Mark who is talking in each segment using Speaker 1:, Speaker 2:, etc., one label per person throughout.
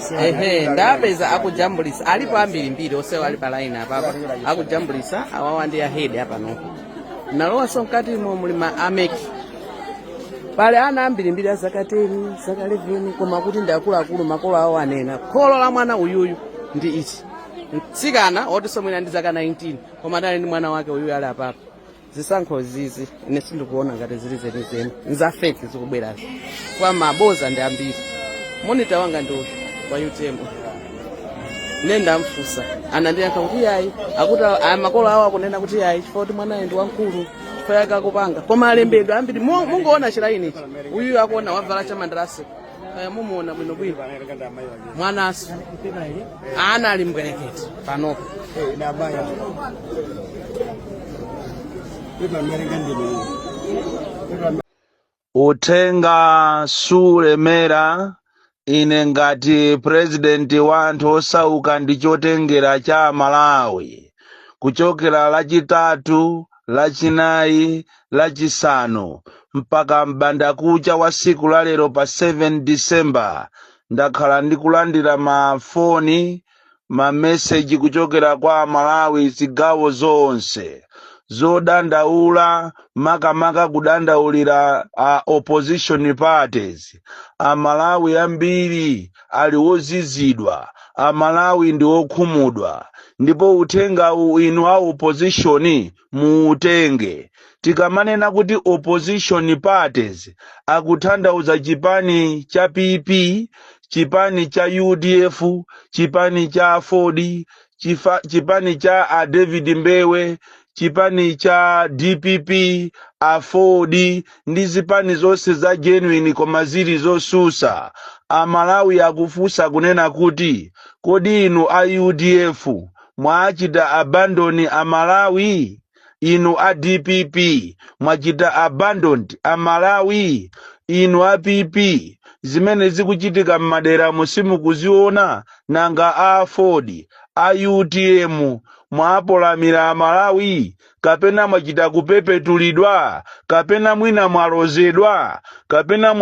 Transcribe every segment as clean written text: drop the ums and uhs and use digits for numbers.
Speaker 1: Sende. Ndapeza akujambulisa alipo ambiri osewa ali pa line apapa akujambulisa awawa ndi ahead apa no. Nalowa so mkati mulima ameki. Pale ana ambiri azakateni, zaka 11 koma kuti ndakulu makolo awo anena. Kholo la mwana uyuyu ndi ichi. Tsikana otiso mwina ndi zaka 19 koma ndali ndi mwana wake uyuyu ali apapa. Zisankho zizi ine sindikuona ngati zili zenizeni. Nza fake zikubwera. Kwa maboza ndi ambiri. Monitor wanga ndo kwa UTM. Nenda mfusa. Anandiyankha kuti yayi akuti makolo awo akunena kuti yayi chifukwa mwana ndi wankulu. Fayaka kupanga. Koma alembedwa ambiri mungoona chilaini ichi. Uyu akuona wavala cha mandrasi. Mumuona bwino bwino. Mwanasu. Ana ali mbwereketi panopo.
Speaker 2: Utenga sulemera ine ngati president wa anthu osauka ndi chotengera cha Malawi kuchokera lachitatu lachinayi lachisanu mpaka mbandakucha wa siku la lero pa 7 December ndakhala ndikulandira mafoni mameseji kuchokera kwa Malawi zigawo zonse zodandaula makamaka kudandaulira opposition parties. Amalawi ambiri ali wozizidwa, Amalawi ndi okhumudwa, ndipo utenga inu wa opposition muutenge. Tikamanena kuti opposition parties akutanthauza chipani cha PP, chipani cha UDF, chipani cha Ford, chipani cha David Mbewe, chipani cha DPP, Ford, ndi zipani zonse za genuine koma zili zosusa. Amalawi akufusa kunena kuti kodi inu a UDF mwachita abandon Amalawi? Inu a DPP mwachita abandoned Amalawi? Inu a PP zimene zikuchitika m'madera musimukuziona? Nanga a Ford, a UTM mwapolamira Amalawi? Kapena mwachita kupepetulidwa? Kapena mwina mwalozedwa? Kapena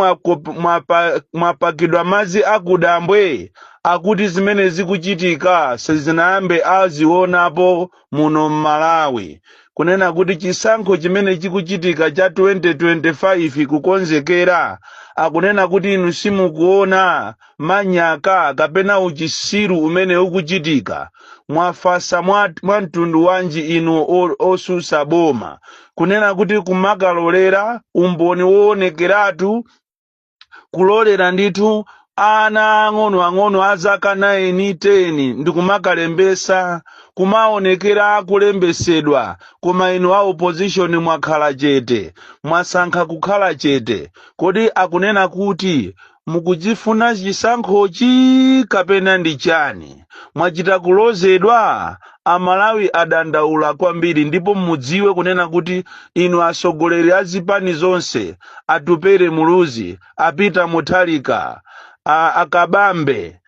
Speaker 2: mwapakidwa mazi akudambwe? Akuti zimene zikuchitika sezinayambe azionapo muno Malawi. Kunena kuti chisankho chimene chikuchitika cha 2025 kukonzekera, akunena kuti inu simukuona manyaka kapena uchisiru umene ukuchitika. Mwafasa mwantundu wanji inu osusa boma. Kunena kuti kumakalolera umboni woonekeratu, kulolera ndithu ana ang'ono azaka 9, 10 ndikumakalembesa, kumaonekera kulembesedwa, koma inu wa opposition mwakhala chete, mwasankha kukhala chete. Kodi akunena kuti mukujifuna chisankhochi kapena ndi chani? Mwachita kulozedwa? Amalawi adandaula kwambiri, ndipo mudziwe kunena kuti inu asogoleri azipani zonse, Atupere Muluzi, Apita Mutharika, Akabambe,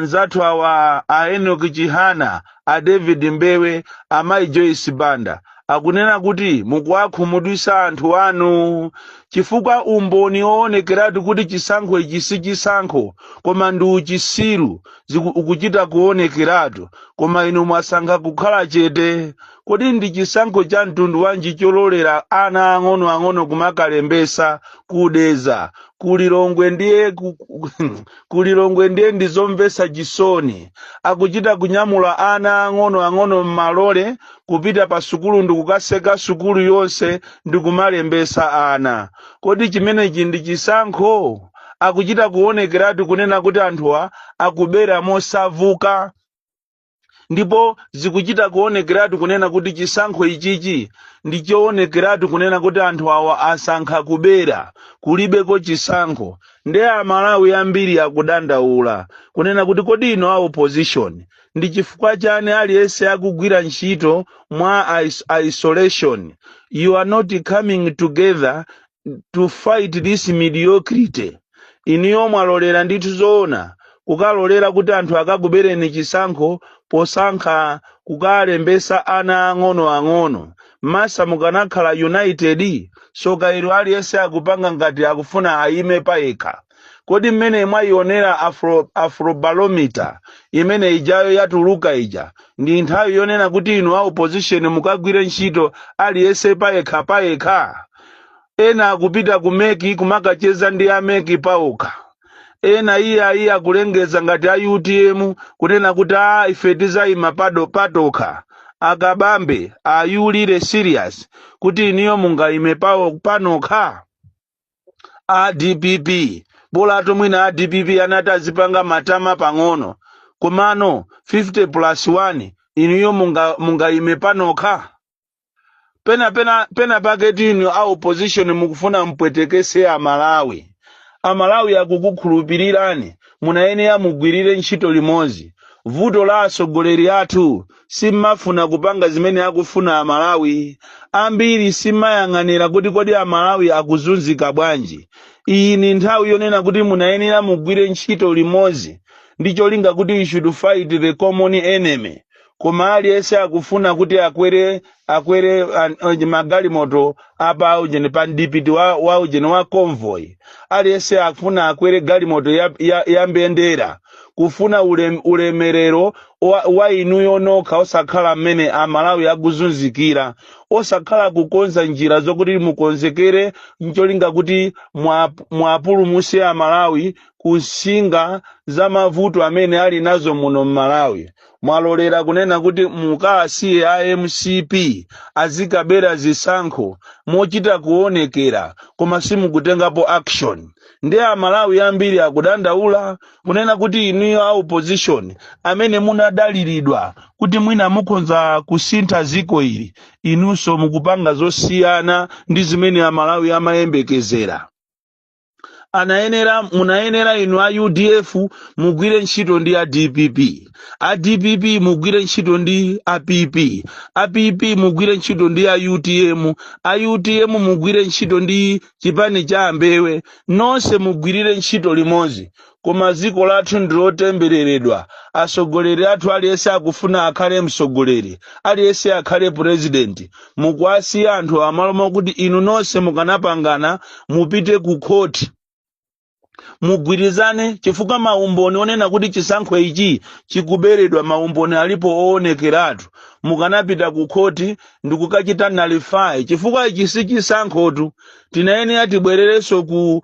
Speaker 2: nzathu awa Enoch Chihana, David Mbewe, Mai Joyce Banda, akunena kuti mukuwakhumudwisa anthu anu, chifukwa umboni oonekeratu kuti chisankho ichi si chisankho koma ndi uchisiru ukuchita kuonekeratu, koma inu mwasankha kukhala chete. Kodi ndi chisankho cha mtundu wanji chololera ana ang'ono kumakalembesa, kudeza, kulilongwe ndiye ndizomvesa chisoni. Akuchita kunyamula ana ang'ono mmalole kupita pa sukulu ndikukaseka sukulu yonse ndikumalembesa ana. Kodi chimenechi ndi chisankho? Akuchita kuonekeratu kunena kuti anthuwa akubera mosavuka, ndipo zikuchita kuonekeratu kunena kuti chisankho ichichi ndichoonekeratu kunena kuti anthu awa asankha kubera, kulibeko chisankho. Nde Amalawi ambiri akudandaula kunena kuti kodi ino a opposition ndi chifukwa chani aliyense akugwira ntchito mwa isolation? You are not coming together to fight this mediocrity. Iniyo mwalolera ndithu zoona kukalolera kuti anthu akakubereni chisankho posankha kukalembesa ana ang'ono. Masa mukanakhala united, soka ilo aliyense akupanga ngati akufuna ayime payekha. kodi mmene mwayionera afrobarometer imene ijayo yatuluka ija ndi nthawi yonena kuti inu a opposition mukagwire ntchito aliyense payekha ena akupita kumeki kumakacheza ndi ameki paokha ena iye akulengeza ngati a UTM kunena kuti ife tizayima patokha akabambe ayulire serious kuti iniyo mungayime panokha. A DPP bola tomwina a DPP anati azipanga matama pang'ono komano 50+1 iniyo mungayime panokha. Pena paketi inu a opposition mukufuna mpwetekese amalawi akukukhulupirirani munayenera mugwirire ntchito limodzi. Vuto la atsogoleri athu simmafuna kupanga zimene akufuna amalawi ambiri, simmayang'anira kuti kodi amalawi akuzunzika bwanji. Iyi ni nthawi yonena kuti munayenera mugwire ntchito limodzi ndi cholinga kuti we should fight the common enemy. Koma aliyense akufuna kuti akwere magalimoto apa ujene pa ndipiti wa ujene wa convoy. Aliyense akufuna akwere galimoto ya mbendera kufuna ulemerero wa inuyo nokha osakhala mmene amalawi akuzunzikira, osakhala kukonza njira zokuti mukonzekere ncholinga kuti mwapulumutse amalawi kusinga za mavuto amene ali nazo muno mmalawi. Mwalolera kunena kuti mukasiye a MCP azikabera zisankho mochita kuonekera koma simukutengapo action. Ndi amalawi ambiri akudandaula kunena kuti inuyo a opposition amene munadaliridwa kuti mwina mukonza kusintha ziko ili, inunso mukupanga zosiyana ndi zimene amalawi amayembekezera. Munayenera inu a UDF mugwire ntchito ndi a DPP, a DPP mugwire ntchito ndi a PP mugwire ntchito ndi a UTM mugwire ntchito ndi chipani cha Ambewe, nonse mugwirire ntchito limodzi. Koma ziko lathu ndilotembereredwa, atsogoleri athu aliyense akufuna akhale mtsogoleri, aliyense akhale president. Mukwasiya anthu amalomo kuti inu nonse mukanapangana mupite ku court mugwirizane, chifukwa maumboni onena kuti chisankho ichi chikuberedwa maumboni alipo oonekeratu. Mukanapita ku khoti ndikukachita nullify, chifukwa ichi si chisankhotu. Tinayenera tibwererenso ku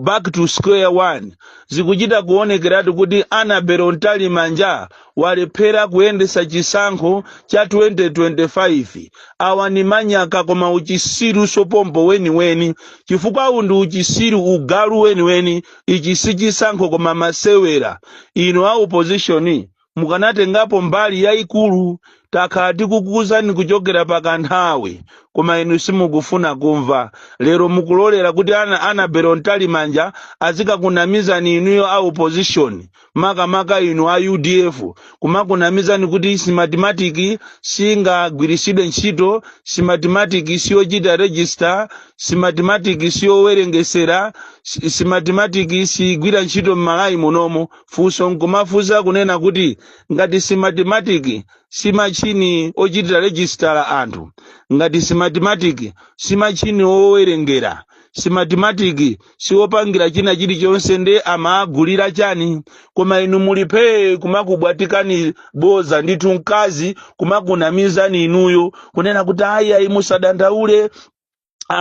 Speaker 2: back to square one. Zikuchita kuonekeratu kuti Annabel Ntalimanja walephera kuyendesa chisankho cha 2025. Awa ni manyaka koma uchisiru sopompo weni, chifukwa undu uchisiru ugalu weni, ichi si chisankho koma masewera. Inu a opposition mukanatengapo mbali yayikulu, takati kukuzani kuchokera pakanthawi koma inu simukufuna kumva. Lero mukulolera kuti Annabel Ntalimanja azikakunamizani inuyo a opposition, maka inu a UDF kumakunamizani kuti simatematiki singagwirisidwe ntchito, simatematiki siyochita register, simatematiki siyowerengesera, simatematiki sigwira ntchito mmalawi munomo. Funso nkumafuza kunena kuti ngati simatematiki simachini ochitira register anthu, ngati simatematiki simachini owerengera, simatematiki siopangira china chilichonse ndi amaagulira chani. Koma inu mulipe kumakubwatikani boza ndithu mkazi kumakunamizani inuyo kunena kuti ayi musadandaule,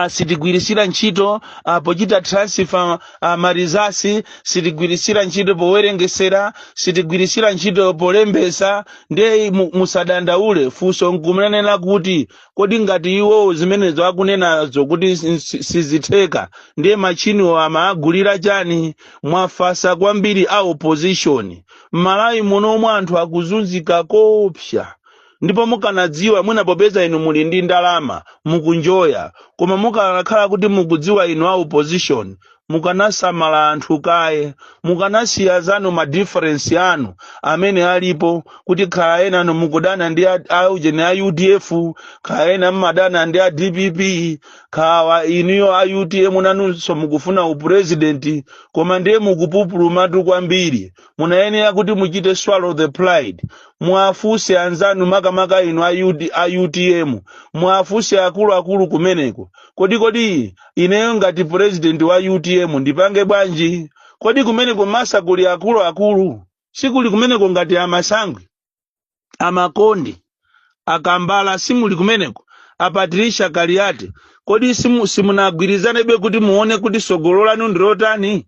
Speaker 2: sitigwirisira ntchito pochita transfer marizasi, sitigwirisira ntchito powerengesera, sitigwirisira ntchito polembesa, ndi musadandaule. Funso nkumenena kuti kodi ngati iwo zimenezo akunenazo kuti sizitheka ndiye machiniwo amaagulira chani? Mwafasa kwambiri a opposition. Malawi munomwe anthu akuzunzika kopsa, ndipo mukanadziwa mwinapopeza inu muli ndi ndalama mukunjoya, koma mukanakhala kuti mukudziwa inu a opposition mukanasamala anthu kaye, mukanasiya zanu ma difference anu amene alipo, kuti khala ena mukudana ndi aujene a UDF, khala ena mmadana ndi a DPP, khala inuyo a UTM nanunso mukufuna upresident, koma ndiye mukupupulumatu kwambiri. Munayenera kuti muchite swallow the pride. Mwafuse anzanu maka inu a UTM, mwafuse akulu kumeneko, kodi ineyo ngati president wa UTM ndipange bwanji? kodi kumeneko masa kuli akulu sikuli kumeneko ngati amasangwi amakondi akambala simuli kumeneko apatricia kaliate kodi simunagwirizanebe kuti muone kuti sogolo lanu ndilotani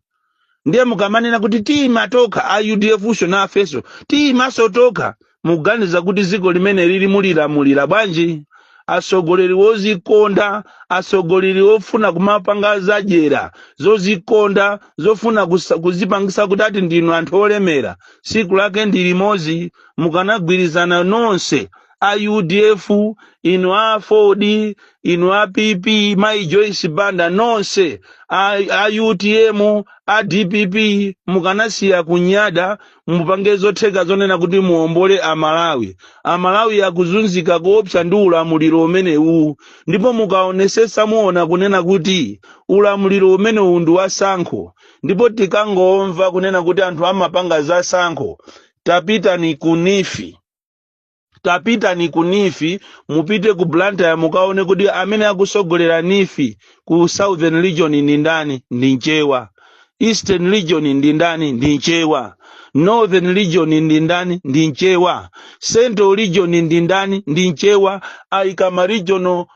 Speaker 2: ndiye mukamanena kuti timatoka a UDF usho na afeso timasotoka muganiza kuti ziko limene lili mulilamulira bwanji asogoleri wozikonda asogoleri ofuna kumapanga zajera zozikonda zofuna kuzipangisa kuti ati ndinu anthu olemera siku lake ndi limodzi mukanagwirizana nonse a UDF inu a Ford inu a PP Mai Joyce Banda nonse a UTM a DPP mukanasiya kunyada mupange zotheka zonena kuti muombole amalawi akuzunzika kuopsa ndi ulamuliro umenewu ndipo mukaonesesa muona kunena kuti ulamuliro umenewu ndi wasankho ndipo tikangomva kunena kuti anthu amapanga za sankho tapita ni kunifi mupite ku Blantyre mukaone kuti amene akusogolera nifi ku Southern Region ndi ndani ndi Nchewa, Eastern Region ndi ndani ndi Nchewa, Northern Region ndi ndani ndi Nchewa, Central Region ndi ndani ndi Nchewa. Aika regional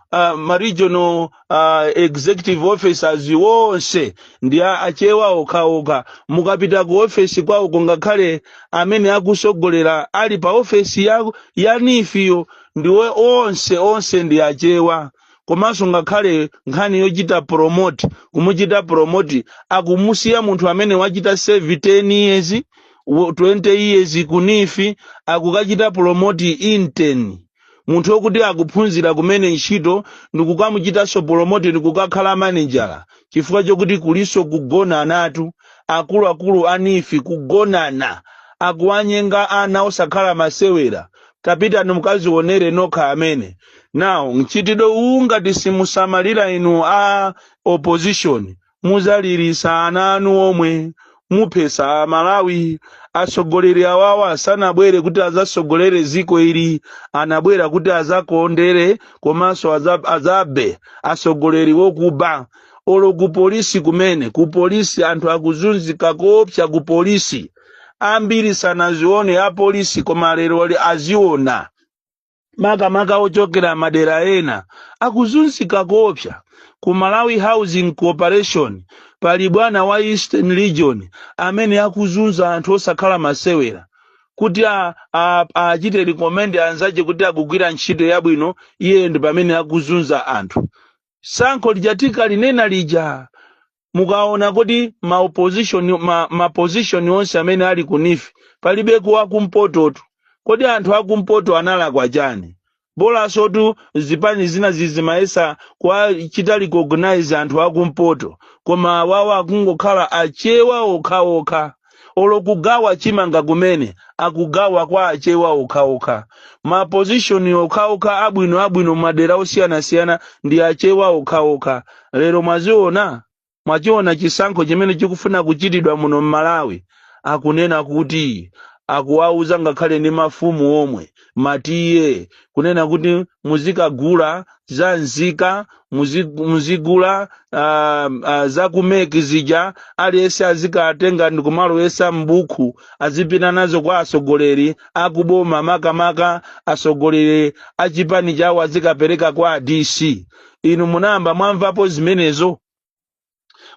Speaker 2: executive officers wonse ndi achewa okhaokha mukapita ku office kwawo kungakhale amene akusogolera ali pa office ya nifiyo ndiwe onse ndi achewa. Komanso ngakhale nkhani yochita kumuchita promote akumusiya munthu amene wachita serve 10 years 20 years kunifi akukachita promote intern munthu wokuti akuphunzira kumene ntchito ndikukamuchitanso promote ndikukakhala manager chifukwa chokuti kuliso kugonana atu akuluakulu anifi kugonana akuwanyenga ana osakhala masewera. Tapita numukazionere nokha amene now nchitido ngati simusamalira inu a opposition muzalirisa ana anu omwe muphesa Malawi. Asogoleri awawa asanabwere kuti azasogolere ziko ili anabwera kuti azakondere komanso azabe asogoleri wokuba olo ku polisi kumene ku polisi anthu akuzunzika koopsa ku polisi ambiri sanazione a polisi koma lero aziona makamaka ochokera madera ena akuzunzika koopsa. Ku Malawi Housing Corporation pali bwana wa Eastern Region amene akuzunza anthu osakhala masewera kuti achite recommend anzaje kuti akugwira ntchito yabwino iye ndi pamene akuzunza anthu. Sankho lijatika linena lija mukaona kuti ma position onse amene ali kunifi palibe kuwa kumpototu kodi anthu akumpoto analakwa chani bola sotu zipani zina zizimaesa kwa chita recognize anthu akumpoto koma wawa akungokhala achewa okhaokha olo kugawa chimanga kumene akugawa kwa achewa okhaokha ma position okhaokha abwino madera osiyana ndi achewa okhaokha. Lero mwachiona chisankho chimene chikufuna kuchitidwa muno Malawi akunena kuti akuwauza ngakhale ni mafumu omwe matiye kunena kuti muzikagula za nzika muzigula za kumeki zija aliyense azikatenga ndikumalo yesa mbuku azipita nazo kwa asogoleri akuboma makamaka asogoleri achipani chawo azikapereka kwa DC. Inu munamba mwamvapo zimenezo?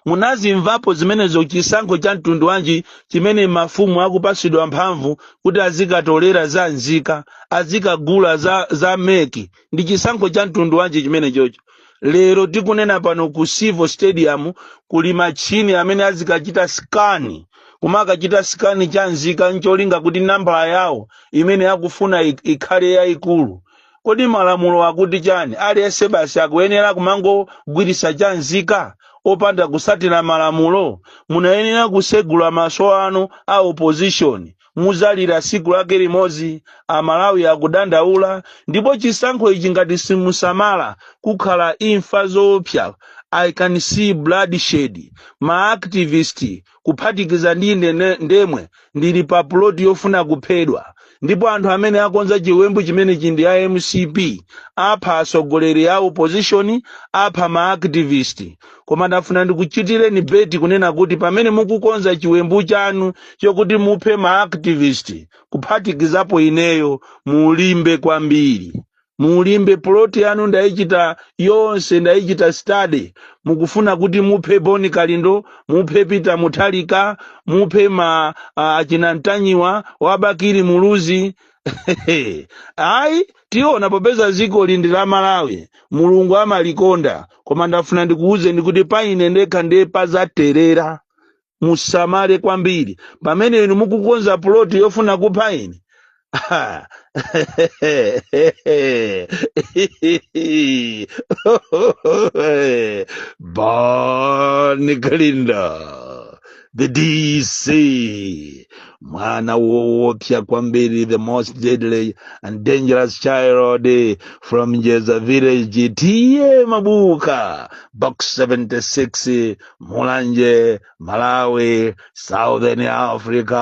Speaker 2: Munazimvapo zimenezo chisankho cha mtundu wanji chimene mafumu akupasidwa mphamvu kuti azikatolera za nzika azikagula za meki ndi chisankho cha mtundu wanji chimene chocho? Lero tikunena pano ku Civil Stadium kuli machini amene azikachita scan kumakachita scan cha nzika ncholinga kuti nambala yawo imene akufuna ikhale yayikulu. Kodi malamulo akuti chani? Aliyense basi akuyenera kumangogwirisa cha nzika opanda kusatira malamulo? Munayenera kusegula maso anu a opposition muzalira siku lake limodzi Amalawi akudandaula. Ndipo chisankho ichi ngati simusamala kukhala imfa zoopsa. I can see bloodshed. Ma activist kuphatikiza ndi ndemwe ndili pa plot yofuna kuphedwa. ndipo anthu amene akonza chiwembu chimenechi ndi a MCP, apha atsogoleri a opposition, apha maactivist. Koma ndafuna ndikuchitireni beti kunena kuti pamene mukukonza chiwembu chanu chokuti muphe maactivist, kuphatikizapo ineyo, mulimbe kwambiri. Mulimbe ploti yanu ndayichita yonse, ndayichita study. Mukufuna kuti muphe Boni Kalindo, muphe Peter Mutharika, muphe achina Ntanyiwa, Wabakiri Muluzi. Ayi, tiona popeza ziko lindi la Malawi, Mulungu amalikonda. Koma ndafuna ndikuuze ndikuti paine ndekha ndepa zaterera. Musamale kwambiri. Pamene inu mukukonza ploti yofuna kupha ine. Boni Kalindo, the DC, mwana woopsa kwambiri, the most deadly and dangerous child from Njeza village, Tiye Mabuka, box 76, Mulanje, Malawi, Southern Africa.